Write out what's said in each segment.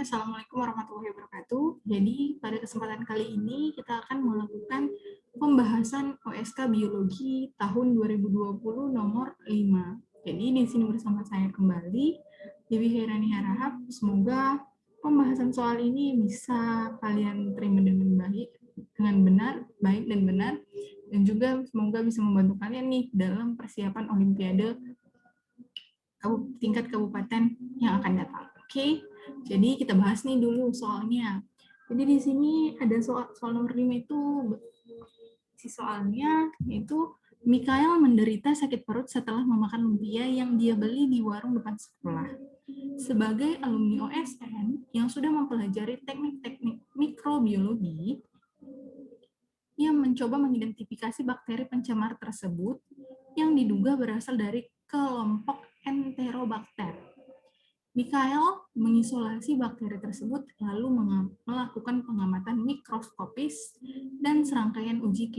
Assalamualaikum warahmatullahi wabarakatuh. Jadi, pada kesempatan kali ini kita akan melakukan pembahasan OSK Biologi tahun 2020 nomor 5. Jadi, di sini bersama saya kembali, Dewi Herani Harahap. Semoga pembahasan soal ini bisa kalian terima dengan baik, baik dan benar, dan juga semoga bisa membantu kalian nih dalam persiapan Olimpiade tingkat kabupaten yang akan datang. Oke, jadi kita bahas nih dulu soalnya. Jadi di sini ada soal nomor 5 itu, si soalnya yaitu Mikael menderita sakit perut setelah memakan lumpia yang dia beli di warung depan sekolah. Sebagai alumni OSN yang sudah mempelajari teknik-teknik mikrobiologi, ia mencoba mengidentifikasi bakteri pencemar tersebut yang diduga berasal dari kelompok Enterobacter. Mikael mengisolasi bakteri tersebut lalu melakukan pengamatan mikroskopis dan serangkaian uji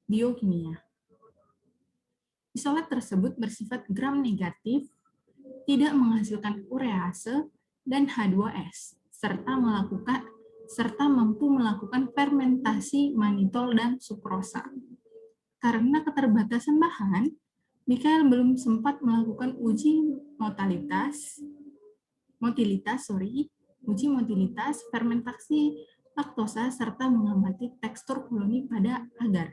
biokimia. Isolat tersebut bersifat gram negatif, tidak menghasilkan urease dan H2S, serta mampu melakukan fermentasi manitol dan sukrosa. Karena keterbatasan bahan, Mikael belum sempat melakukan uji motilitas, fermentasi laktosa, serta mengamati tekstur koloni pada agar.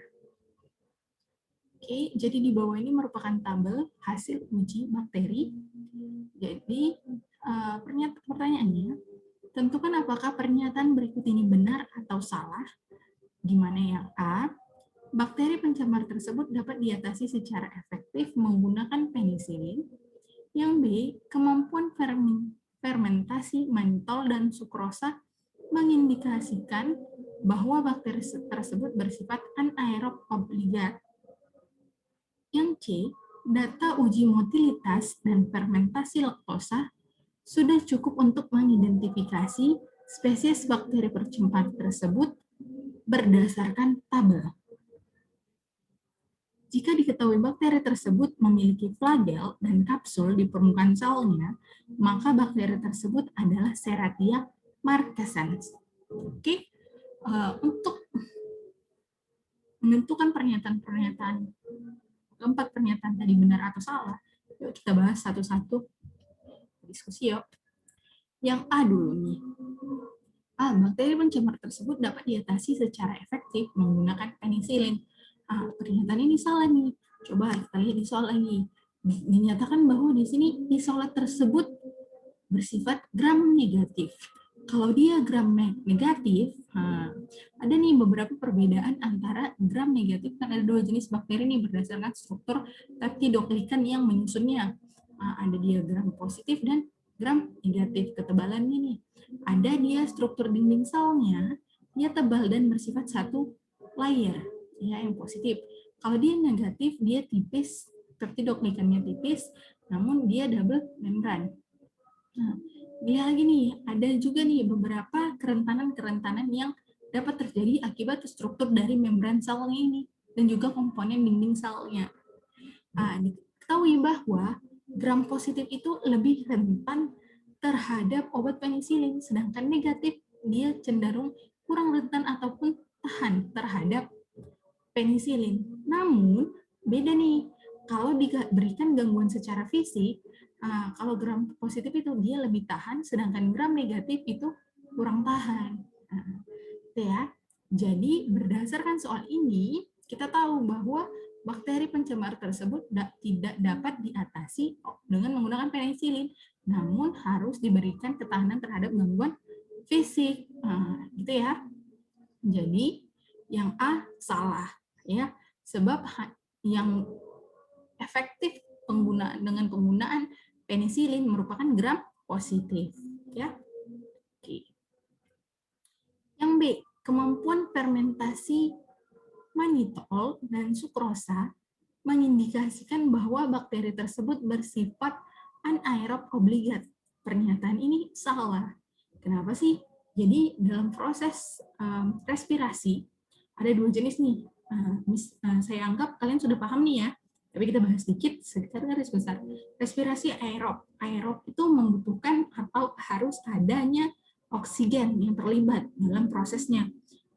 Oke, jadi di bawah ini merupakan tabel hasil uji bakteri. Jadi, pertanyaannya, tentukan apakah pernyataan berikut ini benar atau salah. Gimana yang A? Bakteri pencemar tersebut dapat diatasi secara efektif menggunakan penisilin. Yang B, kemampuan fermentasi manitol dan sukrosa mengindikasikan bahwa bakteri tersebut bersifat anaerob obligat. Yang C, data uji motilitas dan fermentasi laktosa sudah cukup untuk mengidentifikasi spesies bakteri pencemar tersebut berdasarkan tabel. Jika diketahui bakteri tersebut memiliki flagel dan kapsul di permukaan selnya, maka bakteri tersebut adalah Serratia marquescens. Oke, untuk menentukan keempat pernyataan tadi benar atau salah, yuk kita bahas satu-satu, diskusi yuk. Yang A dulu nih. A, bakteri pencemar tersebut dapat diatasi secara efektif menggunakan penisilin. Pernyataan ini salah nih. Coba kita lihat di soal lagi. Dinyatakan bahwa di sini isolat tersebut bersifat gram negatif. Kalau dia gram negatif, ada nih beberapa perbedaan antara gram negatif, kan ada dua jenis bakteri nih berdasarkan struktur peptidoglikan yang menyusunnya. Ada dia gram positif dan gram negatif. Ketebalannya nih, ada dia struktur dinding selnya, dia tebal dan bersifat satu layer. Ya, yang positif. Kalau dia negatif, dia tipis, peptidoglikannya tipis, namun dia double membran. Nah, dia lagi nih, ada juga nih beberapa kerentanan yang dapat terjadi akibat struktur dari membran selnya ini dan juga komponen dinding selnya. Diketahui bahwa gram positif itu lebih rentan terhadap obat penisilin, sedangkan negatif dia cenderung kurang rentan ataupun tahan terhadap penisilin. Namun, beda nih, kalau diberikan gangguan secara fisik, kalau gram positif itu dia lebih tahan, sedangkan gram negatif itu kurang tahan. Itu ya. Jadi, berdasarkan soal ini, kita tahu bahwa bakteri pencemar tersebut tidak dapat diatasi dengan menggunakan penisilin, namun harus diberikan ketahanan terhadap gangguan fisik. Gitu ya. Jadi, yang A salah. Ya, sebab yang efektif dengan penggunaan penisilin merupakan gram positif, ya. Oke. Yang B, kemampuan fermentasi manitol dan sukrosa mengindikasikan bahwa bakteri tersebut bersifat anaerob obligat. Pernyataan ini salah. Kenapa sih? Jadi dalam proses respirasi ada dua jenis nih. Saya anggap kalian sudah paham nih ya, tapi kita bahas sedikit, garis besar. Respirasi aerob. Aerob itu membutuhkan atau harus adanya oksigen yang terlibat dalam prosesnya.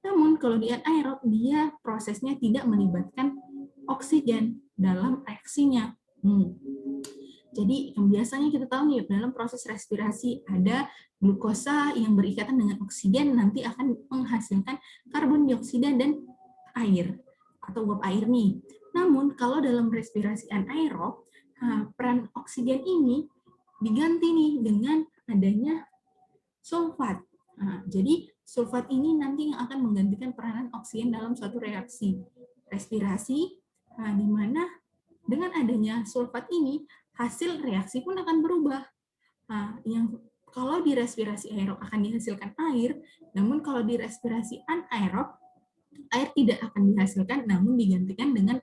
Namun kalau di anaerob, dia prosesnya tidak melibatkan oksigen dalam reaksinya. Jadi yang biasanya kita tahu nih, dalam proses respirasi ada glukosa yang berikatan dengan oksigen, nanti akan menghasilkan karbon dioksida dan air atau uap air nih. Namun kalau dalam respirasi anaerob, peran oksigen ini diganti nih dengan adanya sulfat. Jadi sulfat ini nanti yang akan menggantikan peranan oksigen dalam suatu reaksi respirasi, di mana dengan adanya sulfat ini hasil reaksi pun akan berubah. Yang kalau di respirasi aerob akan dihasilkan air, namun kalau di respirasi anaerob air tidak akan dihasilkan, namun digantikan dengan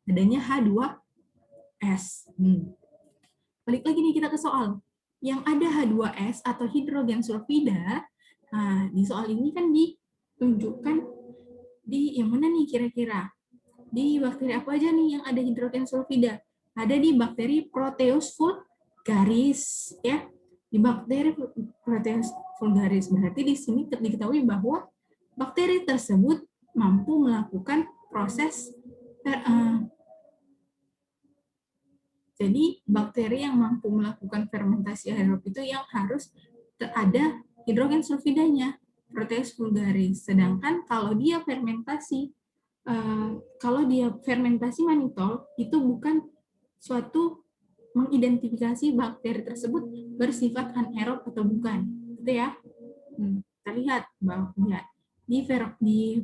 adanya H2S. Balik lagi nih kita ke soal. Yang ada H2S atau hidrogen sulfida, di soal ini kan ditunjukkan di yang mana nih kira-kira? Di bakteri apa aja nih yang ada hidrogen sulfida? Ada di bakteri Proteus vulgaris, ya. Di bakteri Proteus vulgaris, berarti di sini diketahui bahwa bakteri tersebut mampu melakukan proses jadi bakteri yang mampu melakukan fermentasi aerob itu yang harus ada hidrogen sulfidanya, Proteus vulgaris. Sedangkan kalau dia fermentasi manitol itu bukan suatu mengidentifikasi bakteri tersebut bersifat anaerob atau bukan, gitu ya. Kita lihat bahwa di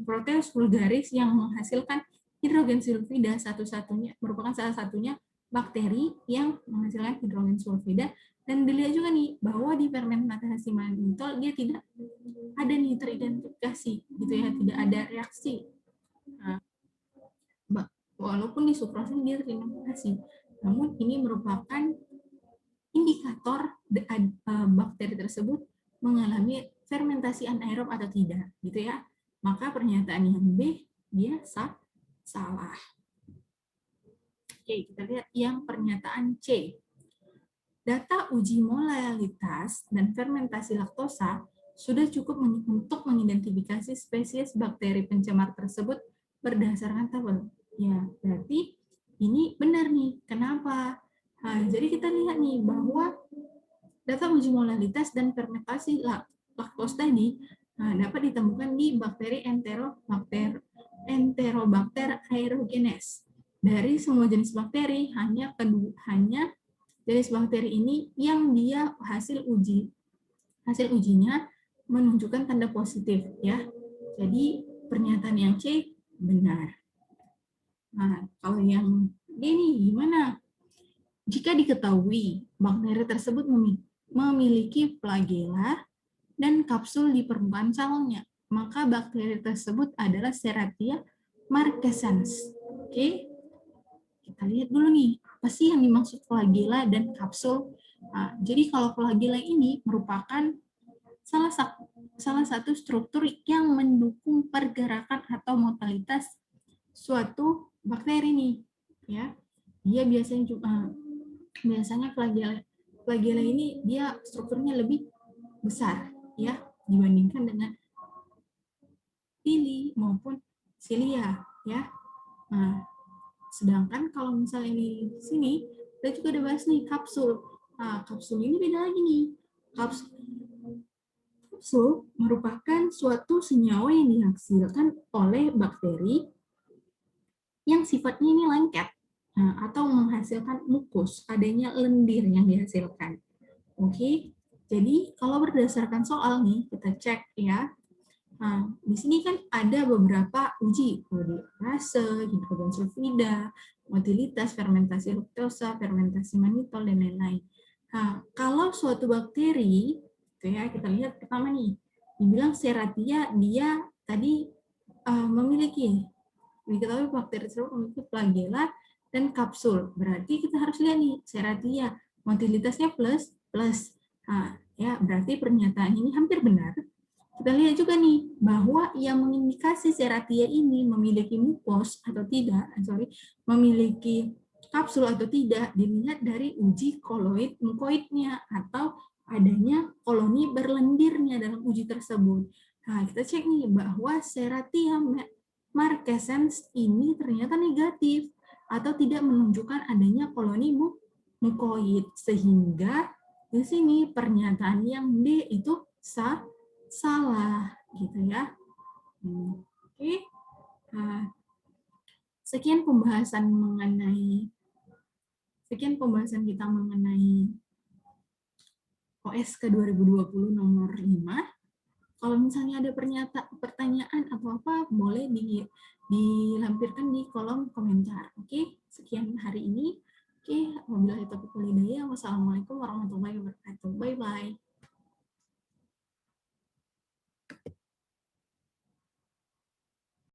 Proteus vulgaris yang menghasilkan hidrogen sulfida satu-satunya merupakan salah satunya bakteri yang menghasilkan hidrogen sulfida, dan dilihat juga nih bahwa di fermentasi manitol dia tidak ada nih teridentifikasi, gitu ya, tidak ada reaksi. Walaupun di sukrose dia teridentifikasi, namun ini merupakan indikator bakteri tersebut mengalami fermentasi anaerob atau tidak, gitu ya. Maka pernyataan yang B dia salah. Oke, kita lihat yang pernyataan C. Data uji molalitas dan fermentasi laktosa sudah cukup untuk mengidentifikasi spesies bakteri pencemar tersebut berdasarkan tabel. Ya, berarti ini benar nih. Kenapa? Jadi kita lihat nih bahwa data uji molalitas dan fermentasi laktos tadi dapat ditemukan di bakteri Enterobacter aerogenes. Dari semua jenis bakteri, hanya jenis bakteri ini yang dia hasil ujinya menunjukkan tanda positif, ya. Jadi pernyataan yang C benar. Nah, kalau yang D nih gimana? Jika diketahui bakteri tersebut memiliki flagella dan kapsul di permukaan selnya, maka bakteri tersebut adalah Serratia marquescens. Oke, kita lihat dulu nih, apa sih yang dimaksud flagella dan kapsul? Jadi kalau flagella ini merupakan salah satu struktur yang mendukung pergerakan atau motalitas suatu bakteri nih, ya. Dia biasanya flagella ini dia strukturnya lebih besar, ya, dibandingkan dengan pili maupun silia, ya. Nah, sedangkan kalau misalnya di sini kita juga ada bahas nih kapsul. Kapsul ini beda lagi nih. Kapsul merupakan suatu senyawa yang dihasilkan oleh bakteri yang sifatnya ini lengket, atau menghasilkan mukus, adanya lendir yang dihasilkan. Oke, jadi kalau berdasarkan soal nih, kita cek ya. Di sini kan ada beberapa uji, polimerase, hidrogen sulfida, motilitas, fermentasi laktosa, fermentasi manitol, dan lain-lain. Kalau suatu bakteri, ya, kita lihat pertama nih, dibilang Serratia, dia tadi memiliki, diketahui bakteri tersebut memiliki flagella dan kapsul. Berarti kita harus lihat nih, Serratia, motilitasnya plus. Ya, berarti pernyataan ini hampir benar. Kita lihat juga nih bahwa yang mengindikasi Serratia ini memiliki mukos atau tidak, memiliki kapsul atau tidak dilihat dari uji koloid mukoidnya atau adanya koloni berlendirnya dalam uji tersebut. Nah, kita cek nih bahwa Serratia marquescens ini ternyata negatif atau tidak menunjukkan adanya koloni mukoid, sehingga di sini pernyataan yang D itu salah gitu ya. Oke. Nah, sekian pembahasan kita mengenai OSK 2020 nomor 5. Kalau misalnya ada pertanyaan atau apa, boleh dilampirkan di kolom komentar. Oke, sekian hari ini. Oke, wabillahi taufiq wal hidayah. Wassalamualaikum warahmatullahi wabarakatuh. Bye-bye.